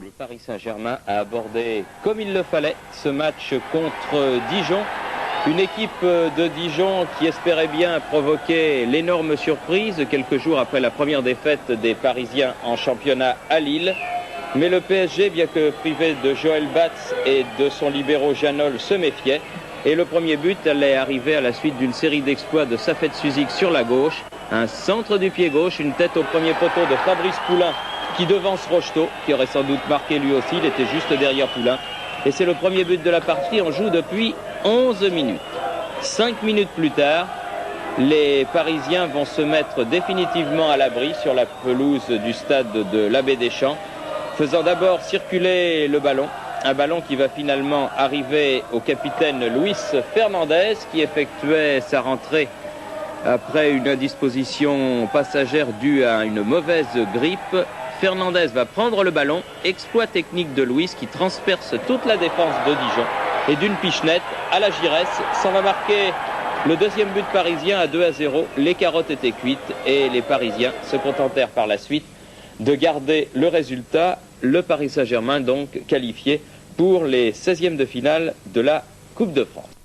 Le Paris Saint-Germain a abordé comme il le fallait ce match contre Dijon. Une équipe de Dijon qui espérait bien provoquer l'énorme surprise quelques jours après la première défaite des Parisiens en championnat à Lille. Mais le PSG, bien que privé de Joël Batz et de son libéro Janol, se méfiait. Et le premier but allait arriver à la suite d'une série d'exploits de Safet Suzik sur la gauche. Un centre du pied gauche, une tête au premier poteau de Fabrice Poulain qui devance Rocheteau, qui aurait sans doute marqué lui aussi. Il était juste derrière Poulain. Et c'est le premier but de la partie. On joue depuis 11 minutes. 5 minutes plus tard, les Parisiens vont se mettre définitivement à l'abri sur la pelouse du stade de l'Abbé Deschamps, faisant d'abord circuler le ballon. Un ballon qui va finalement arriver au capitaine Luis Fernandez, qui effectuait sa rentrée après une indisposition passagère due à une mauvaise grippe. Fernandez va prendre le ballon, exploit technique de Luis qui transperce toute la défense de Dijon. Et d'une pichenette à la Giresse, s'en va marquer le deuxième but parisien à 2-0. Les carottes étaient cuites et les Parisiens se contentèrent par la suite de garder le résultat. Le Paris Saint-Germain donc qualifié pour les 16e de finale de la Coupe de France.